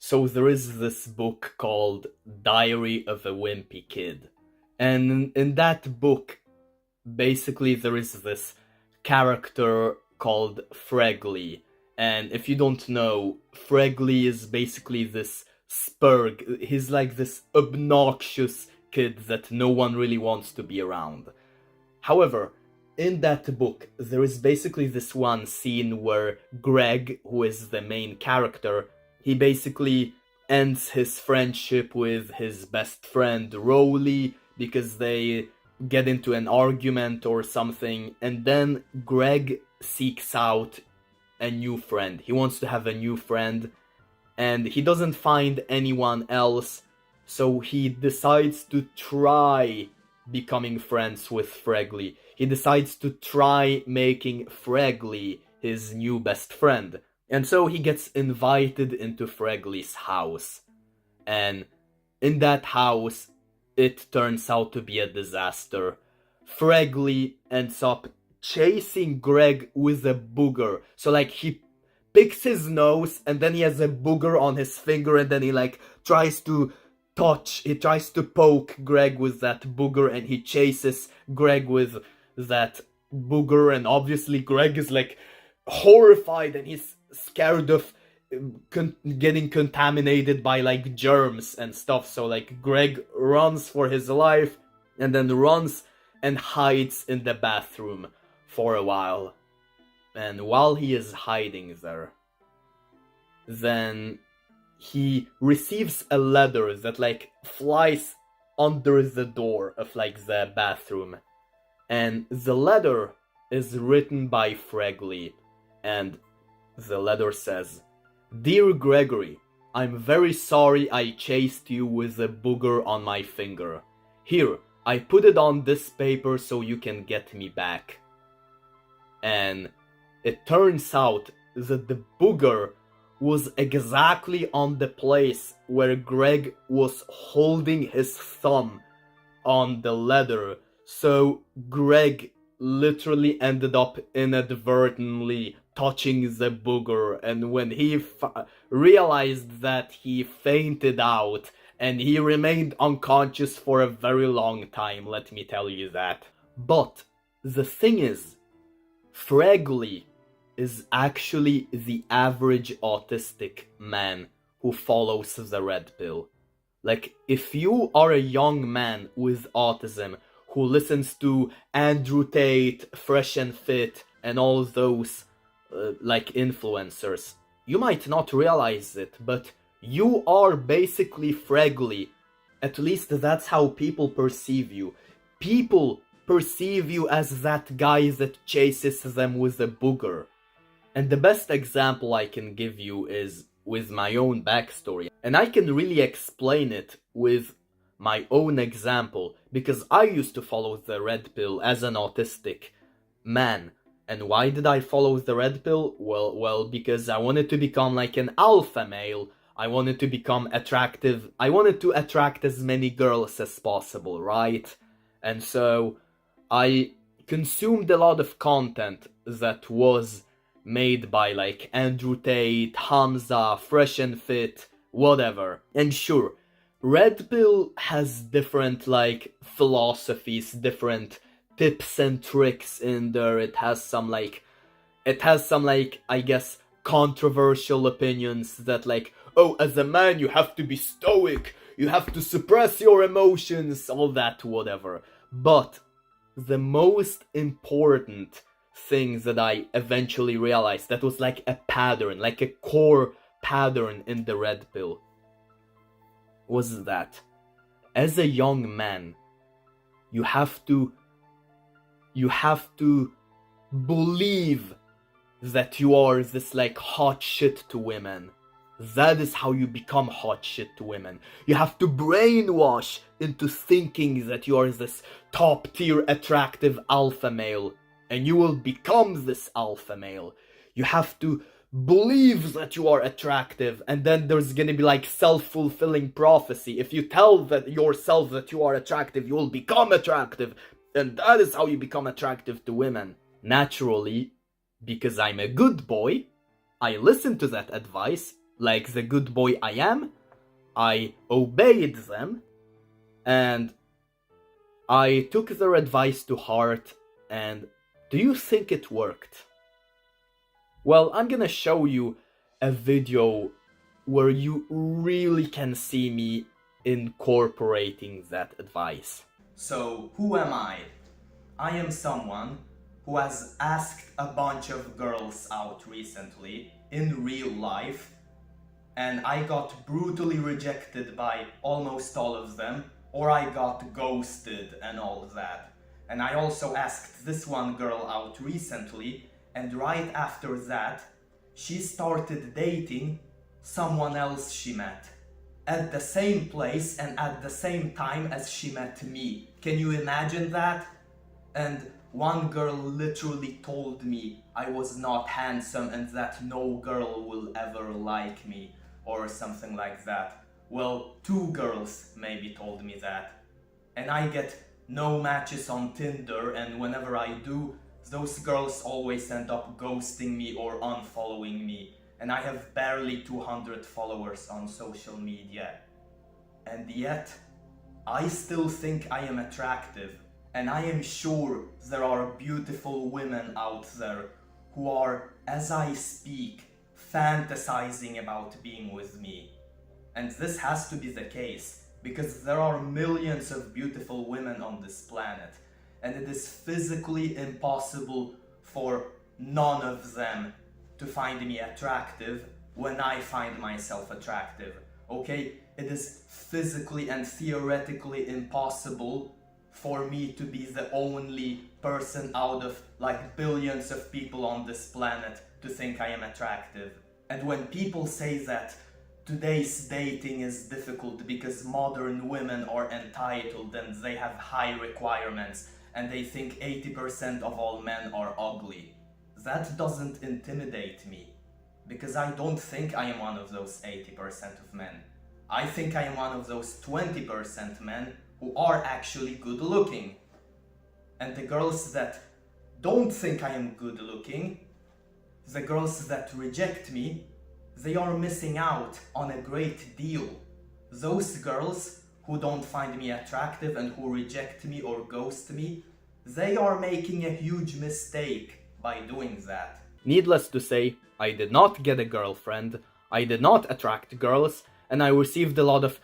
So there is this book called Diary of a Wimpy Kid. And in that book, basically there is this character called Fregley. And if you don't know, Fregley is basically this spurg. He's like this obnoxious kid that no one really wants to be around. However, in that book, there is basically this one scene where Greg, who is the main character, he basically ends his friendship with his best friend Rowley because they get into an argument or something, and then Greg seeks out a new friend. He wants to have a new friend, and he doesn't find anyone else, so he decides to try becoming friends with Fregley. He decides to try making Fregley his new best friend. And so he gets invited into Fregley's house. And in that house, it turns out to be a disaster. Fregley ends up chasing Greg with a booger. So like he picks his nose and then he has a booger on his finger and then he like tries to poke Greg with that booger and he chases Greg with that booger, and obviously Greg is like horrified and he's scared of getting contaminated by like germs and stuff. So like Greg runs for his life and then runs and hides in the bathroom for a while. And while he is hiding there, then he receives a letter that like flies under the door of like the bathroom, and the letter is written by Fregley, and the letter says, "Dear Gregory, I'm very sorry I chased you with a booger on my finger. Here, I put it on this paper so you can get me back." And it turns out that the booger was exactly on the place where Greg was holding his thumb on the letter. So Greg literally ended up inadvertently touching the booger, and when he realized that, he fainted out and he remained unconscious for a very long time, let me tell you that. But the thing is, Fregley is actually the average autistic man who follows the red pill. Like, if you are a young man with autism who listens to Andrew Tate, Fresh and Fit, and all those like influencers, you might not realize it, but you are basically Fregley. At least that's how people perceive you. People perceive you as that guy that chases them with a booger. And the best example I can give you is with my own backstory. And I can really explain it with my own example, because I used to follow the red pill as an autistic man. And why did I follow the red pill? Well, because I wanted to become like an alpha male. I wanted to become attractive. I wanted to attract as many girls as possible, right? And so I consumed a lot of content that was made by like Andrew Tate, Hamza, Fresh and Fit, whatever. And sure, red pill has different like philosophies, different tips and tricks in there. It has some like I guess controversial opinions that like, oh, as a man you have to be stoic, you have to suppress your emotions, all that whatever. But the most important thing that I eventually realized that was like a pattern, like a core pattern in the red pill, was that as a young man you have to believe that you are this like hot shit to women. That is how you become hot shit to women. You have to brainwash into thinking that you are this top tier attractive alpha male, and you will become this alpha male. You have to believe that you are attractive, and then there's gonna be like self-fulfilling prophecy. If you tell that yourself that you are attractive, you will become attractive, and that is how you become attractive to women. Naturally, because I'm a good boy, I listened to that advice, like the good boy I am, I obeyed them, and I took their advice to heart, and do you think it worked? Well, I'm gonna show you a video where you really can see me incorporating that advice. So, who am I? I am someone who has asked a bunch of girls out recently, in real life, and I got brutally rejected by almost all of them, or I got ghosted and all of that. And I also asked this one girl out recently, and right after that, she started dating someone else she met. At the same place and at the same time as she met me. Can you imagine that? And one girl literally told me I was not handsome and that no girl will ever like me, or something like that. Well, 2 girls maybe told me that. And I get no matches on Tinder, and whenever I do, those girls always end up ghosting me or unfollowing me. And I have barely 200 followers on social media. And yet, I still think I am attractive. And I am sure there are beautiful women out there who are, as I speak, fantasizing about being with me. And this has to be the case, because there are millions of beautiful women on this planet, and it is physically impossible for none of them to find me attractive when I find myself attractive. Okay? It is physically and theoretically impossible for me to be the only person out of like billions of people on this planet to think I am attractive. And when people say that today's dating is difficult because modern women are entitled and they have high requirements and they think 80% of all men are ugly, that doesn't intimidate me, because I don't think I am one of those 80% of men. I think I am one of those 20% men who are actually good looking. And the girls that don't think I am good looking, the girls that reject me, they are missing out on a great deal. Those girls who don't find me attractive and who reject me or ghost me, they are making a huge mistake by doing that. Needless to say, I did not get a girlfriend, I did not attract girls, and I received a lot of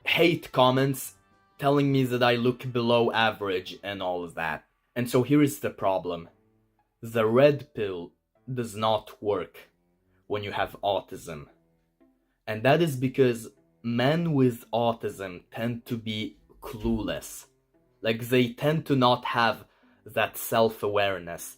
hate comments telling me that I look below average and all of that. And so here is the problem. The red pill does not work when you have autism. And that is because men with autism tend to be clueless. Like, they tend to not have that self-awareness.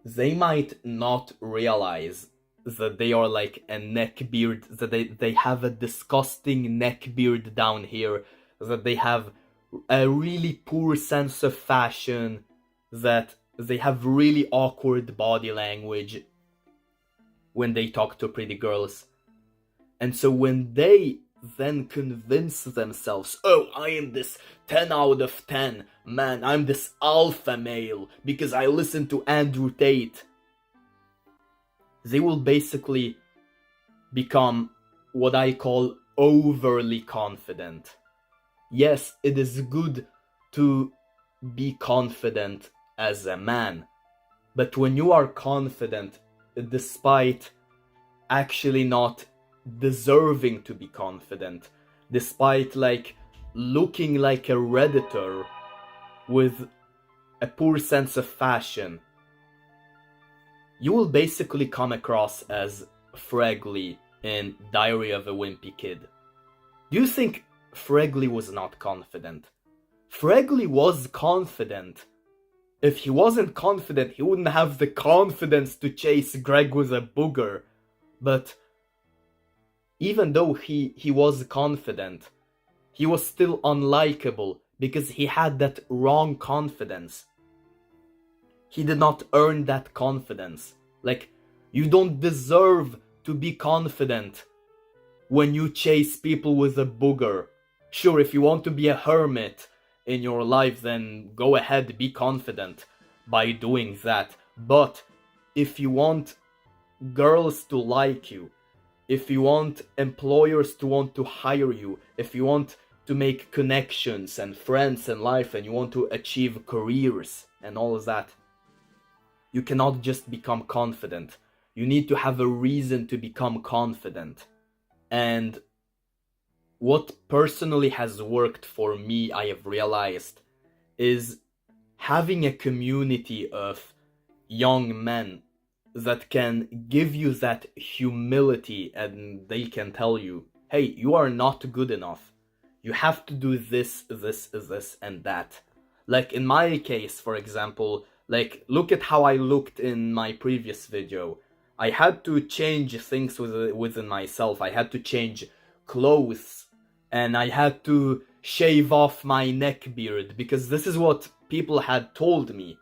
They might not realize that they are like a neckbeard, that they have a disgusting neckbeard down here, that they have a really poor sense of fashion, that they have really awkward body language when they talk to pretty girls. And so when they then convince themselves, oh, I am this 10 out of 10 man, I'm this alpha male because I listen to Andrew Tate, they will basically become what I call overly confident. Yes, it is good to be confident as a man, but when you are confident despite actually not deserving to be confident, despite like looking like a redditor with a poor sense of fashion, you will basically come across as Fregley in Diary of a Wimpy Kid. Do you think Fregley was not confident? Fregley was confident. If he wasn't confident, he wouldn't have the confidence to chase Greg with a booger. But even though he was confident, he was still unlikable because he had that wrong confidence. He did not earn that confidence. Like, you don't deserve to be confident when you chase people with a booger. Sure, if you want to be a hermit in your life, then go ahead, be confident by doing that. But if you want girls to like you, if you want employers to want to hire you, if you want to make connections and friends in life, and you want to achieve careers and all of that, you cannot just become confident. You need to have a reason to become confident. And what personally has worked for me, I have realized, is having a community of young men that can give you that humility, and they can tell you, hey, you are not good enough. You have to do this, and that. Like in my case, for example, like look at how I looked in my previous video. I had to change things within myself. I had to change clothes, and I had to shave off my neck beard, because this is what people had told me.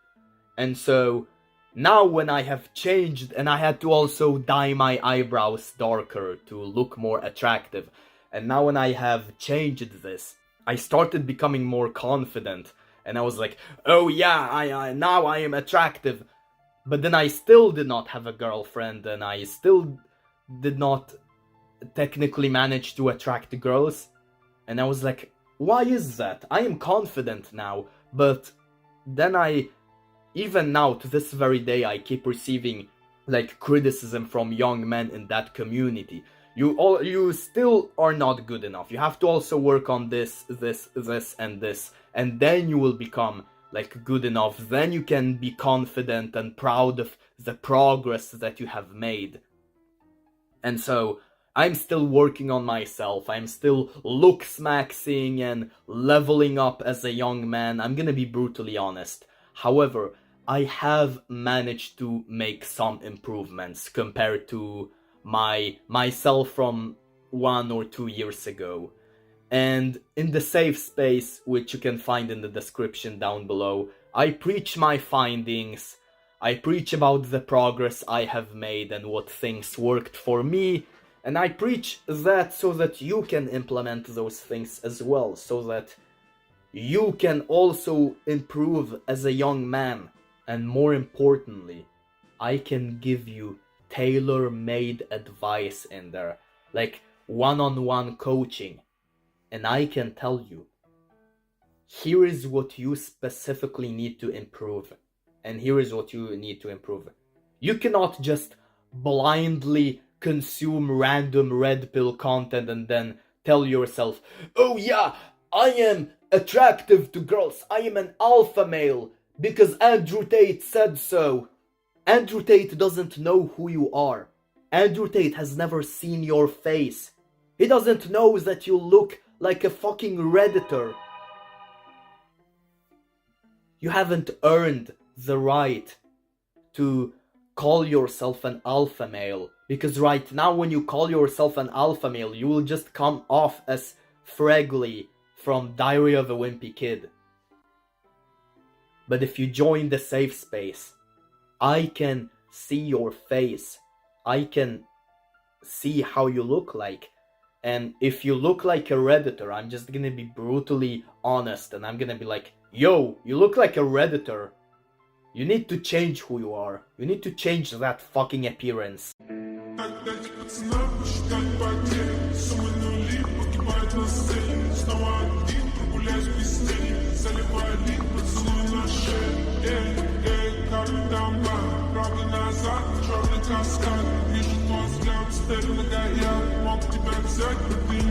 And so now when I have changed, and I had to also dye my eyebrows darker to look more attractive, and now when I have changed this, I started becoming more confident, and I was like, oh yeah, now I am attractive. But then I still did not have a girlfriend, and I still did not technically manage to attract girls. And I was like, why is that? I am confident now, but then even now to this very day, I keep receiving like criticism from young men in that community. You still are not good enough. You have to also work on this, and this, and then you will become like good enough. Then you can be confident and proud of the progress that you have made. And so I'm still working on myself. I'm still looks maxing and leveling up as a young man. I'm gonna be brutally honest. However, I have managed to make some improvements compared to myself from 1 or 2 years ago. And in the safe space, which you can find in the description down below, I preach my findings. I preach about the progress I have made and what things worked for me. And I preach that so that you can implement those things as well, so that you can also improve as a young man. And more importantly, I can give you tailor-made advice in there, like one-on-one coaching. And I can tell you, here is what you specifically need to improve, and here is what you need to improve. You cannot just blindly consume random red pill content and then tell yourself, oh yeah, I am attractive to girls, I am an alpha male, because Andrew Tate said so. Andrew Tate doesn't know who you are. Andrew Tate has never seen your face. He doesn't know that you look like a fucking Redditor. You haven't earned the right to call yourself an alpha male, because right now when you call yourself an alpha male, you will just come off as Fregley from Diary of a Wimpy Kid. But if you join the safe space, I can see your face. I can see how you look like. And if you look like a Redditor, I'm just gonna be brutally honest, and I'm gonna be like, yo, you look like a Redditor. You need to change who you are. You need to change that fucking appearance. Вижу твой взгляд, стелю на гаях, мог тебя взять, но ты